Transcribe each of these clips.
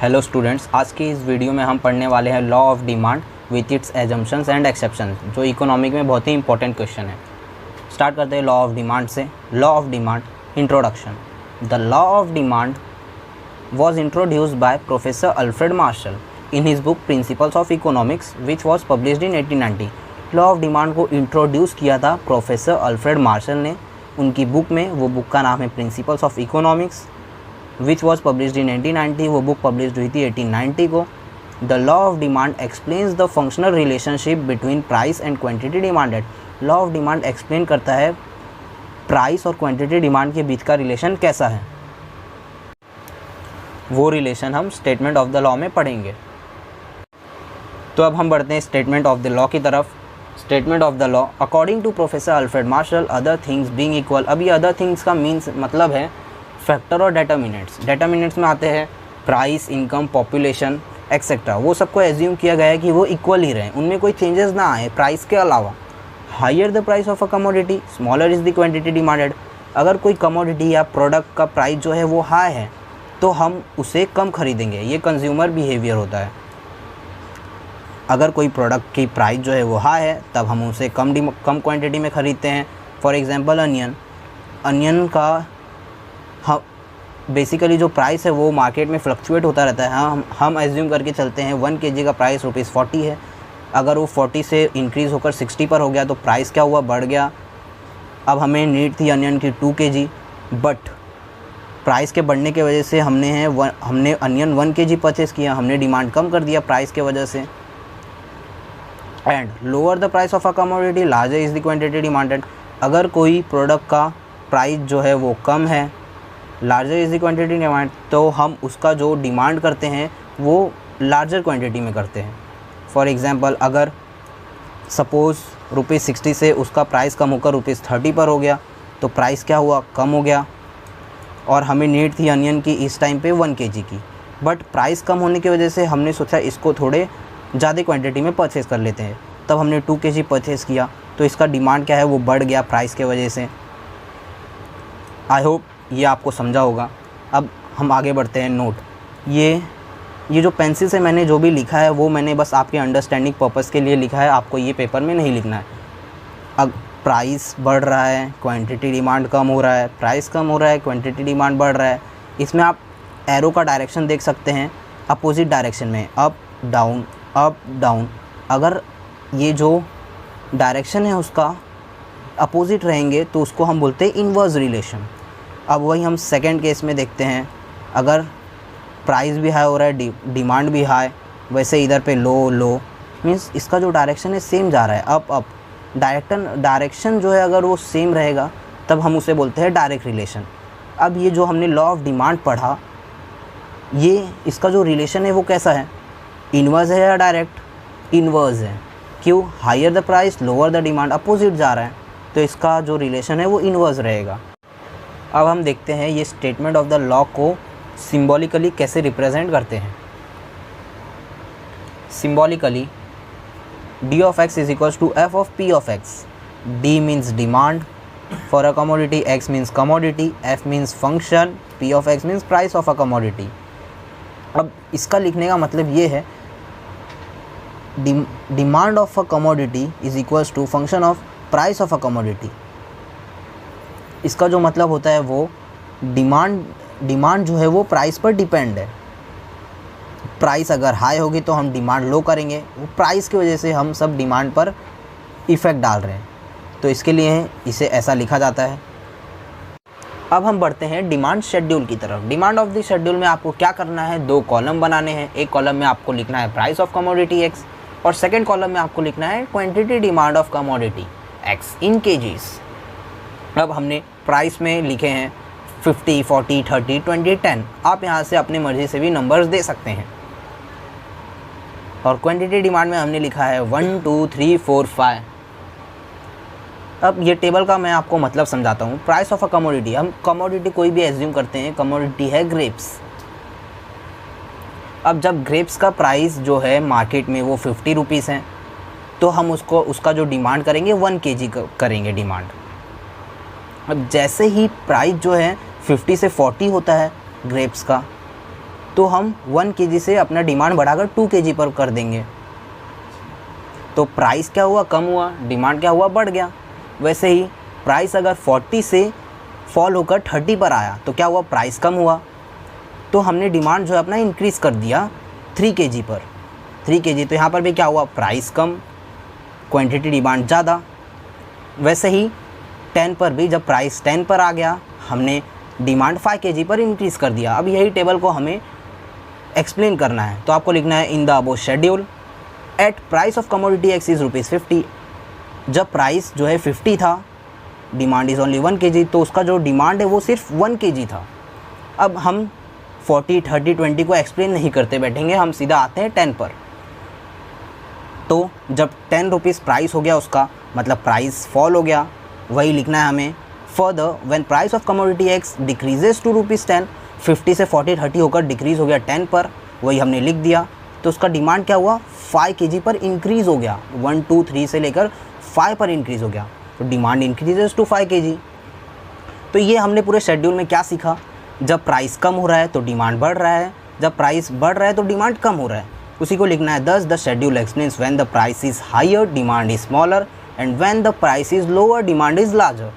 Hello students, आज की इस वीडियो में हम पढ़ने वाले हैं law of demand with its assumptions and exceptions, जो इकोनॉमिक में बहुत ही इंपॉर्टेंट क्वेश्चन है। स्टार्ट करते हैं लॉ ऑफ डिमांड से। Law of demand introduction. The law of demand was introduced by Professor Alfred Marshall in his book Principles of Economics, which was published in 1890। Law of demand को introduce किया था professor Alfred martial ने उनकी book में। वो book का नाम है principles of economics, which was published in 1890। वो बुक पब्लिश्ड हुई थी 1890 को। The law of demand explains the functional relationship between price and quantity demanded. Law of demand explain करता है प्राइस और क्वांटिटी डिमांड के बीच का रिलेशन कैसा है। वो रिलेशन हम स्टेटमेंट ऑफ द लॉ में पढ़ेंगे। तो अब हम बढ़ते हैं स्टेटमेंट ऑफ द लॉ की तरफ। Statement of the law, according to professor Alfred Marshall, other things being equal. अब ये अदर थिंग्स का मीन्स मतलब है फैक्टर और डेटर्मिनेंट्स। डेटर्मिनेंट्स में आते हैं प्राइस, इनकम, पॉपुलेशन एक्सेट्रा। वो सबको एज्यूम किया गया है कि वो इक्वल ही रहें, उनमें कोई चेंजेस ना आए प्राइस के अलावा। Higher the price of a commodity, smaller is the quantity demanded. अगर कोई कमोडिटी या प्रोडक्ट का प्राइस जो है वो हाई है तो हम उसे कम खरीदेंगे। ये कंज्यूमर बिहेवियर होता है। अगर कोई प्रोडक्ट की प्राइस जो है वो हाई है तब हम उसे कम क्वांटिटी में ख़रीदते हैं। फॉर एग्जांपल अनियन का बेसिकली जो प्राइस है वो मार्केट में फ्लक्चुएट होता रहता है। हम एज्यूम करके चलते हैं 1 kg का प्राइस ₹40 है। अगर वो 40 से इंक्रीज़ होकर 60 पर हो गया तो प्राइस क्या हुआ, बढ़ गया। अब हमें नीड थी अनियन की 2 kg, बट प्राइस के बढ़ने की वजह से हमने अनियन 1 kg परचेस किया, हमने डिमांड कम कर दिया प्राइस के वजह से। And lower the price of a commodity, larger is the quantity demanded. अगर कोई प्रोडक्ट का प्राइस जो है वो कम है, larger is the quantity demand, तो हम उसका जो डिमांड करते हैं वो लार्जर क्वांटिटी में करते हैं। फॉर एग्ज़ाम्पल, अगर सपोज़ ₹60 से उसका प्राइस कम होकर ₹30 पर हो गया तो प्राइस क्या हुआ, कम हो गया। और हमें नीड थी अनियन की इस टाइम पे 1 kg की, बट प्राइस कम होने की वजह से हमने सोचा इसको थोड़े ज़्यादा क्वांटिटी में परचेज़ कर लेते हैं। तब हमने 2 kg परचेज़ किया तो इसका डिमांड क्या है वो बढ़ गया प्राइस के वजह से। आई होप ये आपको समझा होगा। अब हम आगे बढ़ते हैं। नोट, ये जो पेंसिल से मैंने जो भी लिखा है वो मैंने बस आपके अंडरस्टैंडिंग पर्पज़ के लिए लिखा है, आपको ये पेपर में नहीं लिखना है। अब प्राइस बढ़ रहा है, क्वांटिटी डिमांड कम हो रहा है, प्राइस कम हो रहा है, क्वांटिटी डिमांड बढ़ रहा है। इसमें आप एरो का डायरेक्शन देख सकते हैं, अपोजिट डायरेक्शन में, अप डाउन। अगर ये जो डायरेक्शन है उसका अपोजिट रहेंगे तो उसको हम बोलते हैं इन्वर्स रिलेशन। अब वही हम सेकंड केस में देखते हैं। अगर प्राइस भी हाई हो रहा है, डिमांड भी हाई, वैसे इधर पे लो मीन्स इसका जो डायरेक्शन है सेम जा रहा है, अप। डायरेक्शन जो है अगर वो सेम रहेगा तब हम उसे बोलते हैं डायरेक्ट रिलेशन। अब ये जो हमने लॉ ऑफ डिमांड पढ़ा, ये इसका जो रिलेशन है वो कैसा है, इन्वर्स है या डायरेक्ट? इन्वर्स है। क्यों? Higher the price lower the demand, opposite जा रहा है तो इसका जो रिलेशन है वो इन्वर्स रहेगा। अब हम देखते हैं ये स्टेटमेंट ऑफ द लॉ को सिंबॉलिकली कैसे रिप्रेजेंट करते हैं। Symbolically, D of x is equals to f of p of x. D means demand for a commodity, x means commodity, f means function, p of x means price of a commodity. अब इसका लिखने का मतलब ये है, demand of a commodity is equals to function of price of a commodity. इसका जो मतलब होता है वो डिमांड जो है वो प्राइस पर डिपेंड है। प्राइस अगर हाई होगी तो हम डिमांड लो करेंगे, वो प्राइस की वजह से हम सब डिमांड पर इफ़ेक्ट डाल रहे हैं, तो इसके लिए इसे ऐसा लिखा जाता है। अब हम बढ़ते हैं डिमांड शेड्यूल की तरफ। डिमांड ऑफ द शेड्यूल में आपको क्या करना है, 2 कॉलम बनाने हैं। एक कॉलम में आपको लिखना है प्राइस ऑफ कमोडिटी एक्स और सेकेंड कॉलम में आपको लिखना है quantity demand of commodity x in KGs. अब हमने प्राइस में लिखे हैं 50, 40, 30, 20, 10। आप यहाँ से अपनी मर्ज़ी से भी नंबर्स दे सकते हैं। और क्वांटिटी डिमांड में हमने लिखा है 1, 2, 3, 4, 5। अब ये टेबल का मैं आपको मतलब समझाता हूँ। प्राइस ऑफ अ कमोडिटी, हम कमोडिटी कोई भी एज्यूम करते हैं, कमोडिटी है ग्रेप्स। अब जब ग्रेप्स का प्राइस जो है मार्केट में वो ₹50 है तो हम उसका जो डिमांड करेंगे 1 kg करेंगे डिमांड। अब जैसे ही प्राइस जो है 50 से 40 होता है ग्रेप्स का, तो हम 1 kg से अपना डिमांड बढ़ाकर 2 kg पर कर देंगे। तो प्राइस क्या हुआ, कम हुआ, डिमांड क्या हुआ, बढ़ गया। वैसे ही प्राइस अगर 40 से फॉल होकर 30 पर आया तो क्या हुआ, प्राइस कम हुआ। तो हमने डिमांड जो है अपना इंक्रीज़ कर दिया 3 kg पर, 3 kg। तो यहाँ पर भी क्या हुआ, प्राइस कम, क्वांटिटी डिमांड ज़्यादा। वैसे ही 10 पर भी जब प्राइस 10 पर आ गया, हमने डिमांड 5 kg पर इंक्रीज़ कर दिया। अब यही टेबल को हमें एक्सप्लेन करना है। तो आपको लिखना है in the above schedule at price of commodity X is ₹50। जब प्राइस जो है 50 था, डिमांड इज़ ओनली 1 kg, तो उसका जो डिमांड है वो सिर्फ 1 kg था। अब हम 40, 30, 20 को एक्सप्लेन नहीं करते बैठेंगे, हम सीधा आते हैं 10 पर। तो जब 10 रुपीज़ प्राइस हो गया उसका, मतलब प्राइस फॉल हो गया, वही लिखना है हमें। Further when price of commodity X decreases to ₹10, 50 से 40, 30 होकर डिक्रीज़ हो गया 10 पर, वही हमने लिख दिया। तो उसका डिमांड क्या हुआ, 5 kg पर इंक्रीज़ हो गया, 1, 2, 3 से लेकर 5 पर इंक्रीज़ हो गया। तो डिमांड इंक्रीजेस टू 5 kg। तो ये हमने पूरे शेड्यूल में क्या सीखा, जब प्राइस कम हो रहा है तो डिमांड बढ़ रहा है, जब प्राइस बढ़ रहा है तो डिमांड कम हो रहा है। उसी को लिखना है। Thus the schedule explains when the price is higher demand is smaller and when the price is lower demand is larger.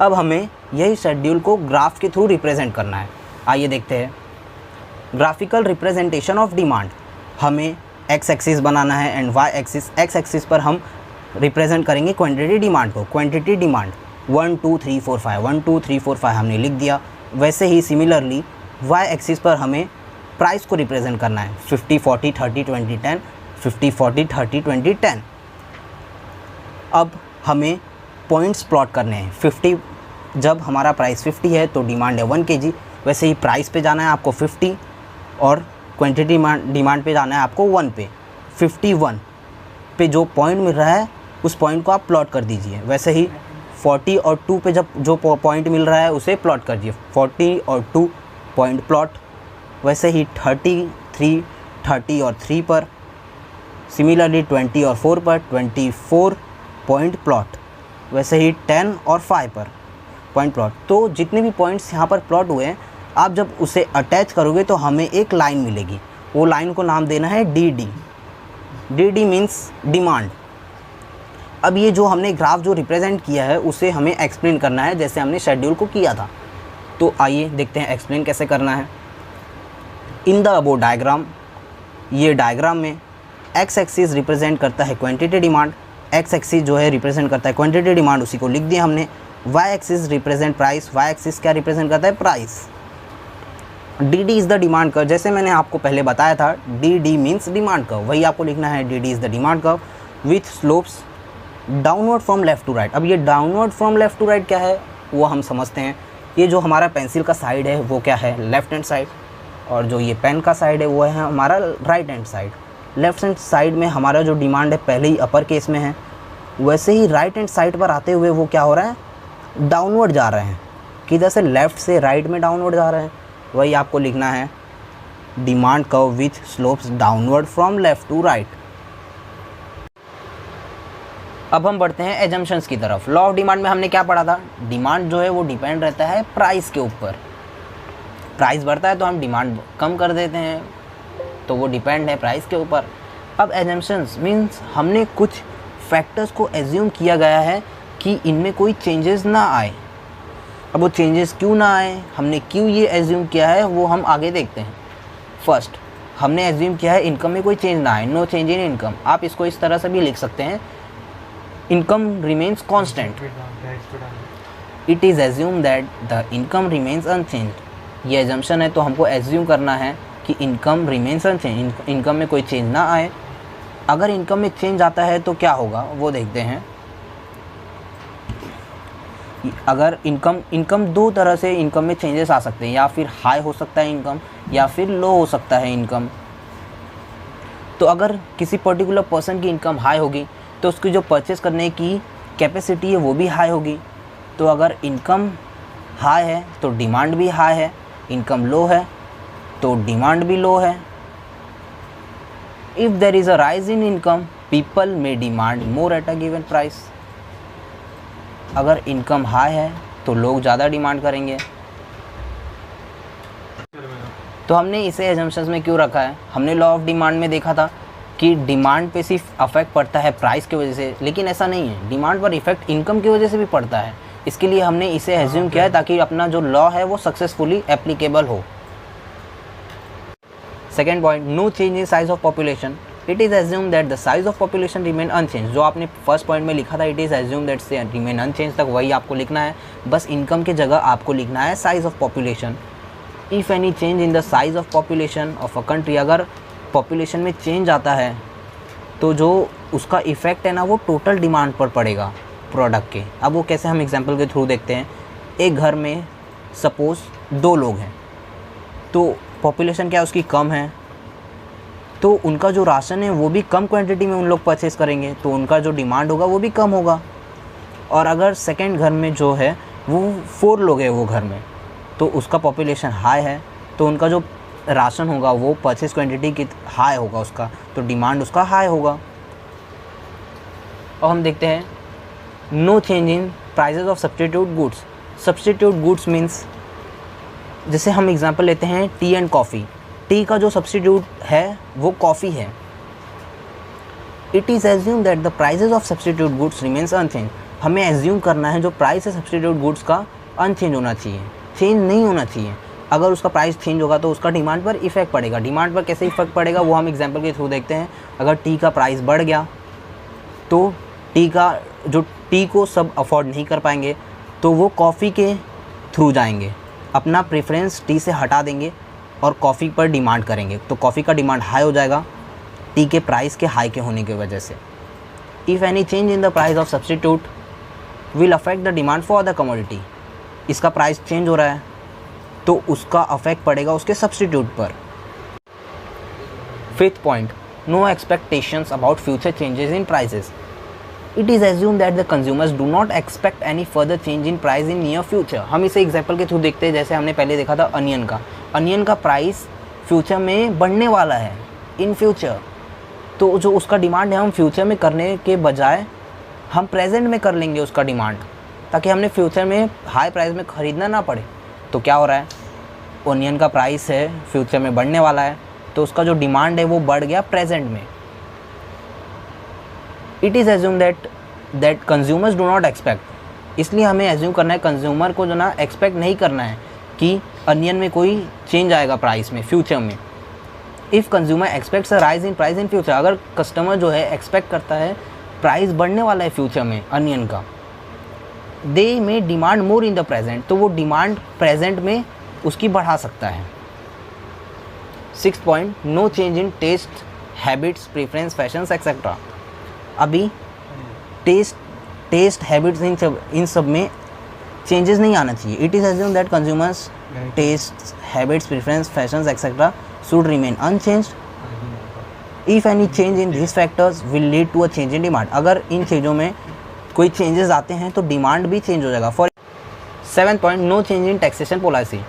अब हमें यही शेड्यूल को ग्राफ के थ्रू रिप्रेजेंट करना है। आइए देखते हैं। ग्राफिकल रिप्रेजेंटेशन ऑफ डिमांड, हमें एक्स एक्सिस बनाना है and Y axis. X axis पर हम रिप्रेजेंट करेंगे क्वांटिटी डिमांड को। क्वांटिटी डिमांड 1, 2, 3, 4, 5, 1, 2, 3, 4, 5 हमने लिख दिया। वैसे ही सिमिलरली वाई एक्सिस पर हमें प्राइस को रिप्रेजेंट करना है 50, 40, 30, 20, 10, 50, 40, 30, 20, 10। अब हमें पॉइंट्स प्लॉट करने हैं। 50 जब हमारा प्राइस 50 है तो डिमांड है 1 kg। वैसे ही प्राइस पे जाना है आपको 50 और क्वांटिटी डिमांड पे जाना है आपको 1 पे। 51 पे जो पॉइंट मिल रहा है उस पॉइंट को आप प्लॉट कर दीजिए। वैसे ही 40 और 2 पे जब जो पॉइंट मिल रहा है उसे प्लॉट कर दीजिए। 40 और 2 पॉइंट प्लॉट। वैसे ही 33, 30 और 3 पर। सिमिलरली 20 और 4 पर 24 पॉइंट प्लॉट। वैसे ही 10 और 5 पर पॉइंट प्लॉट। तो जितने भी पॉइंट्स यहाँ पर प्लॉट हुए हैं, आप जब उसे अटैच करोगे तो हमें एक लाइन मिलेगी। वो लाइन को नाम देना है DD। DD means demand. अब ये जो हमने ग्राफ जो रिप्रेजेंट किया है उसे हमें एक्सप्लेन करना है जैसे हमने शेड्यूल को किया था। तो आइए देखते हैं एक्सप्लेन कैसे करना है। इन द अबो डायग्राम, ये डायग्राम में एक्स एक्सिस रिप्रेजेंट करता है क्वांटिटी डिमांड। एक्स एक्सिस जो है रिप्रेजेंट करता है क्वांटिटी डिमांड, उसी को लिख दिया हमने। Y axis represent price. Y axis क्या रिप्रेजेंट करता है, price. DD is the demand curve. जैसे मैंने आपको पहले बताया था, DD मीन्स डिमांड कर्व, वही आपको लिखना है। DD is the demand curve with slopes downward from left to right. अब ये downward from left to right क्या है वो हम समझते हैं। ये जो हमारा पेंसिल का साइड है वो क्या है, लेफ़्ट हैंड साइड, और जो ये पेन का साइड है वो है हमारा right hand side. Left hand side में हमारा जो डिमांड है पहले ही अपर केस में है, वैसे ही राइट हैंड साइड पर आते हुए वो क्या हो रहा है, डाउनवर्ड जा रहे हैं। किधर से, लेफ़्ट से राइट में डाउनवर्ड जा रहे हैं। वही आपको लिखना है demand curve with slopes downward from left to right. अब हम बढ़ते हैं एजम्पशंस की तरफ। लॉ ऑफ डिमांड में हमने क्या पढ़ा था, डिमांड जो है वो डिपेंड रहता है प्राइस के ऊपर। प्राइस बढ़ता है तो हम डिमांड कम कर देते हैं, तो वो डिपेंड है प्राइस के ऊपर। अब एजम्पशंस मीन्स हमने कुछ फैक्टर्स को एज्यूम किया गया है कि इनमें कोई चेंजेस ना आए। अब वो चेंजेस क्यों ना आए, हमने क्यों ये एज्यूम किया है, वो हम आगे देखते हैं। फर्स्ट हमने एज्यूम किया है इनकम में कोई चेंज ना आए, नो चेंज इन इनकम। आप इसको इस तरह से भी लिख सकते हैं, income remains constant. It is assume that the income remains unchanged. ये एजम्पशन है तो हमको एज्यूम करना है कि इनकम रिमेन्स अनचेंज, इनकम में कोई चेंज ना आए। अगर इनकम में चेंज आता है तो क्या होगा वो देखते हैं। अगर इनकम दो तरह से इनकम में चेंजेस आ सकते हैं, या फिर हाई हो सकता है इनकम या फिर लो हो सकता है इनकम। तो अगर किसी पर्टिकुलर पर्सन की इनकम हाई होगी तो उसकी जो परचेस करने की कैपेसिटी है वो भी हाई होगी। तो अगर इनकम हाई है तो डिमांड भी हाई है, इनकम लो है तो डिमांड भी लो है। If there is a rise in income people may demand more at a given price. अगर इनकम हाई है तो लोग ज़्यादा डिमांड करेंगे। तो हमने इसे एजम्पशंस में क्यों रखा है? हमने लॉ ऑफ डिमांड में देखा था कि डिमांड पे सिर्फ अफेक्ट पड़ता है प्राइस की वजह से, लेकिन ऐसा नहीं है, डिमांड पर इफेक्ट इनकम की वजह से भी पड़ता है। इसके लिए हमने इसे एज्यूम किया है ताकि अपना जो लॉ है वो सक्सेसफुली एप्लीकेबल हो। Second point, no change in size of population, it is assume that the size of population remain unchange. जो आपने फर्स्ट पॉइंट में लिखा था इट इज़ एज्यूम दैट से रिमेन अनचेंज तक वही आपको लिखना है, बस इनकम की जगह आपको लिखना है size of population. If any change in the size of population of a country, अगर पॉपुलेशन में चेंज आता है तो जो उसका इफ़ेक्ट है ना वो टोटल डिमांड पर पड़ेगा प्रोडक्ट के। अब वो कैसे, हम एग्जांपल के थ्रू देखते हैं। एक घर में सपोज़ 2 लोग हैं, तो पॉपुलेशन क्या है उसकी कम है, तो उनका जो राशन है वो भी कम क्वांटिटी में उन लोग परचेज़ करेंगे, तो उनका जो डिमांड होगा वो भी कम होगा। और अगर सेकंड घर में जो है वो 4 लोग हैं वो घर में, तो उसका पॉपुलेशन हाई है, तो उनका जो राशन होगा वो परचेज क्वांटिटी की हाई होगा उसका, तो डिमांड उसका हाई होगा। और हम देखते हैं no change in prices of substitute goods. Substitute goods means, जैसे हम एग्जांपल लेते हैं टी एंड कॉफ़ी। टी का जो सब्स्टिट्यूट है वो कॉफ़ी है। It is assume that the prices of substitute goods remains unchange. हमें एज्यूम करना है जो प्राइस है सब्स्टिट्यूट गुड्स का अनचेंज होना चाहिए, चेंज नहीं होना चाहिए। अगर उसका प्राइस चेंज होगा तो उसका डिमांड पर इफेक्ट पड़ेगा। डिमांड पर कैसे इफेक्ट पड़ेगा वो हम एग्जांपल के थ्रू देखते हैं। अगर टी का प्राइस बढ़ गया तो टी को सब अफोर्ड नहीं कर पाएंगे, तो वो कॉफ़ी के थ्रू जाएंगे, अपना प्रेफरेंस टी से हटा देंगे और कॉफ़ी पर डिमांड करेंगे, तो कॉफ़ी का डिमांड हाई हो जाएगा टी के प्राइस के हाई के होने की वजह से। If any change in the price of substitute will affect the demand for the commodity. इसका प्राइस चेंज हो रहा है तो उसका अफेक्ट पड़ेगा उसके सब्स्टिट्यूट पर। Fifth point, no expectations about future changes in prices. It is assume that the consumers do not expect any further change in price in near future. हम इसे एग्जाम्पल के थ्रू देखते हैं। जैसे हमने पहले देखा था अनियन का प्राइस फ्यूचर में बढ़ने वाला है इन फ्यूचर, तो जो उसका डिमांड है हम फ्यूचर में करने के बजाय हम प्रेजेंट में कर लेंगे उसका डिमांड, ताकि हमने फ्यूचर में हाई प्राइस में ख़रीदना ना पड़े। तो क्या हो रहा है, ओनियन का प्राइस है फ्यूचर में बढ़ने वाला है, तो उसका जो डिमांड है वो बढ़ गया प्रेजेंट में। It is assume that consumers do not expect, इसलिए हमें एज्यूम करना है कंज्यूमर को जो ना एक्सपेक्ट नहीं करना है कि अनियन में कोई चेंज आएगा प्राइस में फ्यूचर में। If consumer aspects a rise in price in future, अगर कस्टमर जो है एक्सपेक्ट करता है प्राइस बढ़ने वाला है फ्यूचर में अनियन का, they may demand more in the present, तो वो डिमांड प्रेजेंट में उसकी बढ़ा सकता है। Sixth point, no change in taste habits preference fashions etcetera. अभी टेस्ट हैबिट्स इन सब में चेंजेस नहीं आना चाहिए। It is assume that consumers taste habits preference fashions etcetera should remain unchanged. If any change in this factors will lead to a change in demand. अगर इन चीज़ों में कोई चेंजेस आते हैं तो डिमांड भी चेंज हो जाएगा। For seventh point, no change in taxation policy.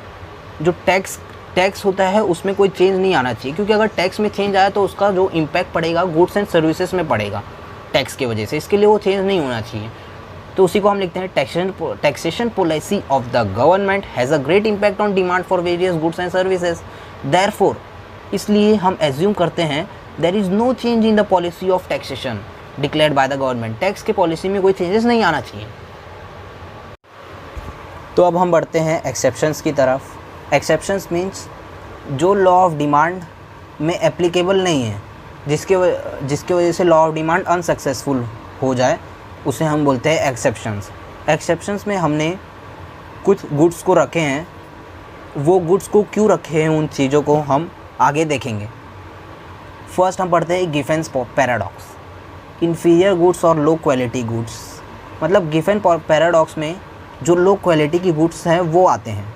जो टैक्स होता है उसमें कोई चेंज नहीं आना चाहिए, क्योंकि अगर टैक्स में चेंज आया तो उसका जो इम्पैक्ट पड़ेगा गुड्स एंड सर्विसेज में पड़ेगा टैक्स की वजह से, इसके लिए वो चेंज नहीं होना चाहिए। तो उसी को हम लिखते हैं taxation policy of the government has a great impact on demand for various goods and services. Therefore, इसलिए हम एज्यूम करते हैं there is no change in the policy of taxation declared by the government. Tax की policy में कोई changes नहीं आना चाहिए। तो अब हम बढ़ते हैं एक्सेप्शंस की तरफ। एक्सेप्शंस मीन्स जो लॉ ऑफ डिमांड में एप्लीकेबल नहीं है, जिसके वजह से लॉ ऑफ डिमांड अनसक्सेसफुल हो जाए, उसे हम बोलते हैं एक्सेप्शंस। एक्सेप्शंस में हमने कुछ गुड्स को रखे हैं, वो गुड्स को क्यों रखे हैं उन चीज़ों को हम आगे देखेंगे। फर्स्ट हम पढ़ते हैं गिफेंस पैराडॉक्स, इन्फीरियर गुड्स और लो क्वालिटी गुड्स। मतलब गिफेन पैराडॉक्स में जो लो क्वालिटी की गुड्स हैं वो आते हैं।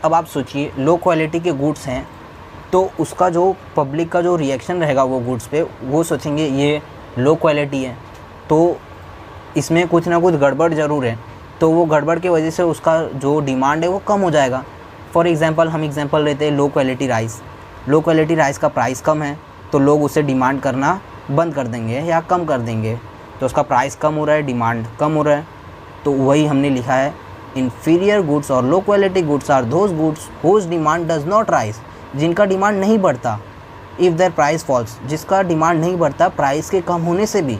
अब आप सोचिए, लो क्वालिटी के गुड्स हैं तो उसका जो पब्लिक का जो रिएक्शन रहेगा वो गुड्स पे, वो सोचेंगे ये लो क्वालिटी है तो इसमें कुछ ना कुछ गड़बड़ ज़रूर है, तो वो गड़बड़ की वजह से उसका जो डिमांड है वो कम हो जाएगा। फॉर एग्ज़ाम्पल हम एग्ज़ाम्पल लेते हैं low quality rice. Low quality rice का प्राइस कम है तो लोग उसे डिमांड करना बंद कर देंगे या कम कर देंगे, तो उसका प्राइस कम हो रहा है, डिमांड कम हो रहा है। तो वही हमने लिखा है inferior goods or low quality goods are those goods whose demand does not rise, जिनका डिमांड नहीं बढ़ता, if their price falls, जिसका डिमांड नहीं बढ़ता प्राइस के कम होने से भी।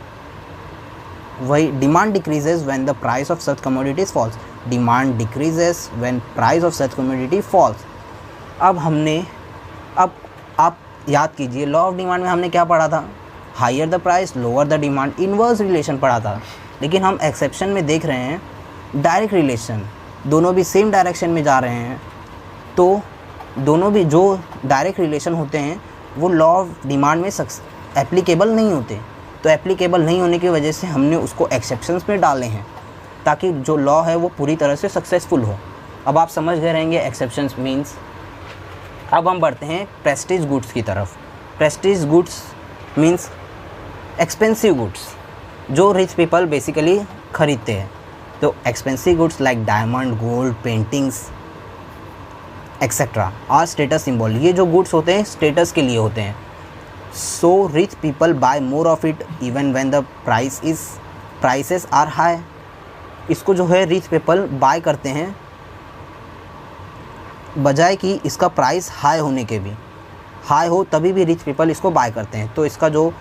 वही demand decreases when the price of such commodities falls, demand decreases when price of such commodity falls। अब आप याद कीजिए, लॉ ऑफ डिमांड में हमने क्या पढ़ा था, higher the price lower the demand, inverse relation पढ़ा था। लेकिन हम एक्सेप्शन में देख रहे हैं डायरेक्ट रिलेशन, दोनों भी सेम डायरेक्शन में जा रहे हैं। तो दोनों भी जो डायरेक्ट रिलेशन होते हैं वो लॉ ऑफ डिमांड में एप्लीकेबल नहीं होते। तो एप्लीकेबल नहीं होने की वजह से हमने उसको एक्सेप्शंस में डाले हैं ताकि जो लॉ है वो पूरी तरह से सक्सेसफुल हो। अब आप समझ गए रहेंगे एक्सेप्शंस मीन्स। अब हम बढ़ते हैं प्रेस्टीज गुड्स की तरफ। Prestige goods means expensive goods जो रिच पीपल बेसिकली ख़रीदते हैं। तो expensive goods like diamond, gold, paintings etcetera are status symbol. ये जो गुड्स होते हैं स्टेटस के लिए होते हैं। So rich people buy more of it even when the prices are high. इसको जो है रिच पीपल बाय करते हैं बजाय कि इसका प्राइस हाई होने के भी, हाई हो तभी भी रिच पीपल इसको बाय करते हैं। तो इसका जो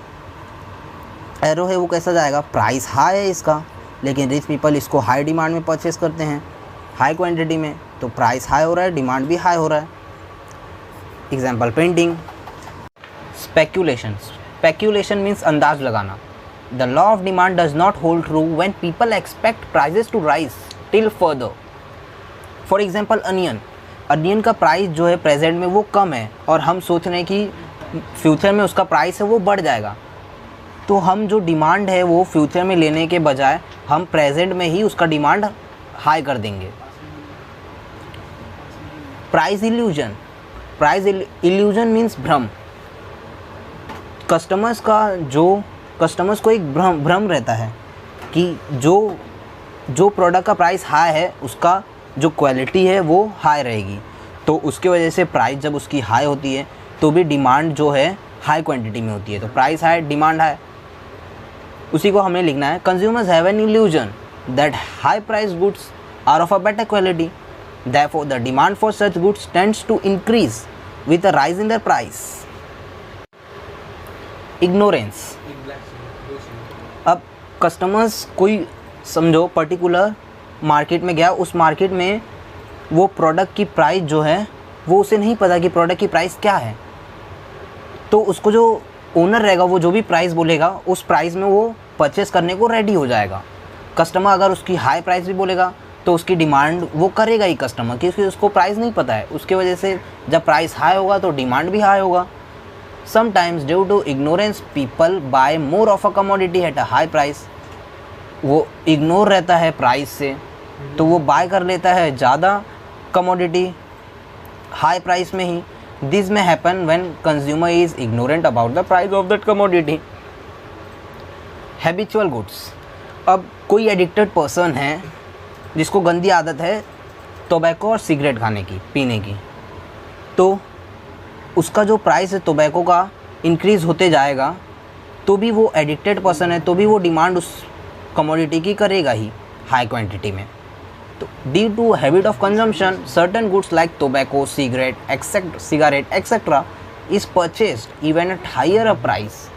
एरो है वो कैसा जाएगा, प्राइस हाई है इसका लेकिन रिच पीपल इसको हाई डिमांड में परचेस करते हैं, हाई क्वांटिटी में, तो प्राइस हाई हो रहा है, डिमांड भी हाई हो रहा है। Example painting. Speculation. Speculation means अंदाज लगाना। The law of demand does not hold true when people expect prices to rise till further. For example onion का प्राइस जो है प्रेजेंट में वो कम है और हम सोच रहे हैं कि फ्यूचर में उसका प्राइस है वो बढ़ जाएगा। तो हम जो डिमांड है वो फ्यूचर में लेने के बजाय हम प्रेजेंट में ही उसका डिमांड हाई कर देंगे। Price illusion. Price illusion means भ्रम। कस्टमर्स को एक भ्रम रहता है कि जो प्रोडक्ट का प्राइस हाई है उसका जो क्वालिटी है वो हाई रहेगी। तो उसके वजह से प्राइस जब उसकी हाई होती है तो भी डिमांड जो है हाई क्वांटिटी में होती है। तो प्राइस हाई, डिमांड हाई। उसी को हमें लिखना है consumers have an illusion that high price goods are of a better quality, therefore the demand for such goods tends to increase with a rise in their price. Ignorance. अब customers कोई समझो particular market में गया, उस market में वो product की price जो है वो उसे नहीं पता कि प्रोडक्ट की प्राइस क्या है। तो उसको जो ओनर रहेगा वो जो भी प्राइस बोलेगा उस प्राइस में वो परचेस करने को रेडी हो जाएगा। कस्टमर अगर उसकी हाई प्राइस भी बोलेगा तो उसकी डिमांड वो करेगा ही कस्टमर, क्योंकि उसको प्राइस नहीं पता है। उसके वजह से जब प्राइस हाई होगा तो डिमांड भी हाई होगा। Sometimes due to ignorance people buy more of a commodity at a high price. वो इग्नोर रहता है प्राइस से तो वो बाय कर लेता है ज़्यादा कमोडिटी हाई प्राइस में ही। दिस में happen when consumer is ignorant about the price of that commodity. Habitual goods. अब कोई एडिक्टेड पर्सन है जिसको गंदी आदत है टोबैको और सिगरेट खाने की, पीने की, तो उसका जो प्राइस है टोबैको का इंक्रीज़ होते जाएगा तो भी वो एडिक्टेड पर्सन है तो भी वो डिमांड उस कमोडिटी की करेगा ही हाई क्वांटिटी में। तो due to habit of consumption certain goods like tobacco, cigarette etcetera is purchased even at higher a price